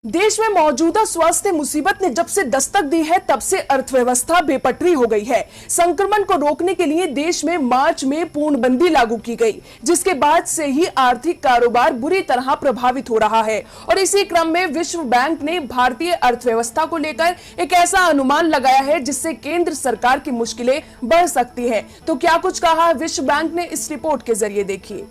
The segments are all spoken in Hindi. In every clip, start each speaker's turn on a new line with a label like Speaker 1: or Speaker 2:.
Speaker 1: देश में मौजूदा स्वास्थ्य मुसीबत ने जब से दस्तक दी है तब से अर्थव्यवस्था बेपटरी हो गई है। संक्रमण को रोकने के लिए देश में मार्च में पूर्णबंदी लागू की गई, जिसके बाद से ही आर्थिक कारोबार बुरी तरह प्रभावित हो रहा है। और इसी क्रम में विश्व बैंक ने भारतीय अर्थव्यवस्था को लेकर एक ऐसा अनुमान लगाया है जिससे केंद्र सरकार की मुश्किलें बढ़ सकती है। तो क्या कुछ कहा विश्व बैंक ने, इस रिपोर्ट के जरिए देखिए।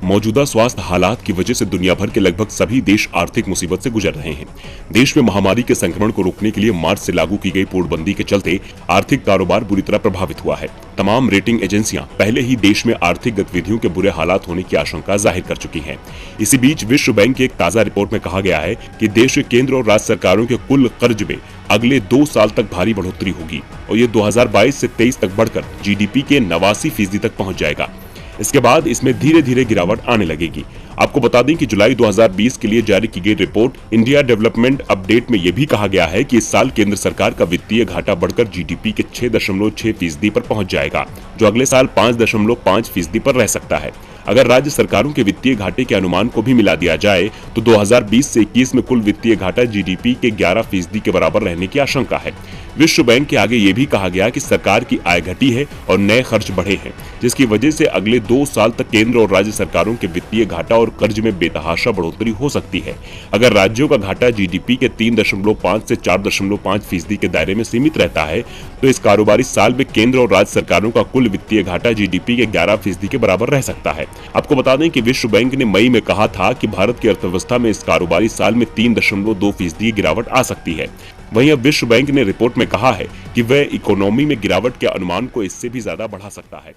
Speaker 2: मौजूदा स्वास्थ्य हालात की वजह से दुनिया भर के लगभग सभी देश आर्थिक मुसीबत से गुजर रहे हैं। देश में महामारी के संक्रमण को रोकने के लिए मार्च से लागू की गई पूर्णबंदी के चलते आर्थिक कारोबार बुरी तरह प्रभावित हुआ है। तमाम रेटिंग एजेंसियां पहले ही देश में आर्थिक गतिविधियों के बुरे हालात होने की आशंका जाहिर कर चुकी हैं। इसी बीच विश्व बैंक की एक ताजा रिपोर्ट में कहा गया है कि देश के केंद्र और राज्य सरकारों के कुल कर्ज में अगले 2 साल तक भारी बढ़ोतरी होगी और ये 2022 से 23 तक बढ़कर जीडीपी के 89% तक पहुंच जाएगा। इसके बाद इसमें धीरे धीरे गिरावट आने लगेगी। आपको बता दें कि जुलाई 2020 के लिए जारी की गई रिपोर्ट इंडिया डेवलपमेंट अपडेट में यह भी कहा गया है कि इस साल केंद्र सरकार का वित्तीय घाटा बढ़कर जीडीपी के 6.6% पर पहुंच जाएगा, जो अगले साल 5.5% पर रह सकता है। अगर राज्य सरकारों के वित्तीय घाटे के अनुमान को भी मिला दिया जाए तो 2020 से 21 में कुल वित्तीय घाटा जीडीपी के 11% के बराबर रहने की आशंका है। विश्व बैंक के आगे ये भी कहा गया कि सरकार की आय घटी है और नए खर्च बढ़े हैं, जिसकी वजह से अगले 2 साल तक केंद्र और राज्य सरकारों के वित्तीय घाटा और कर्ज में बेतहाशा बढ़ोतरी हो सकती है। अगर राज्यों का घाटा जीडीपी के 3.5 से 4.5% के दायरे में सीमित रहता है तो इस कारोबारी साल में केंद्र और राज्य सरकारों का कुल वित्तीय घाटा जीडीपी के 11% के बराबर रह सकता है। आपको बता दें कि विश्व बैंक ने मई में कहा था कि भारत की अर्थव्यवस्था में इस कारोबारी साल में 3.2% की गिरावट आ सकती है। वहीं अब विश्व बैंक ने रिपोर्ट में कहा है कि वह इकोनॉमी में गिरावट के अनुमान को इससे भी ज्यादा बढ़ा सकता है।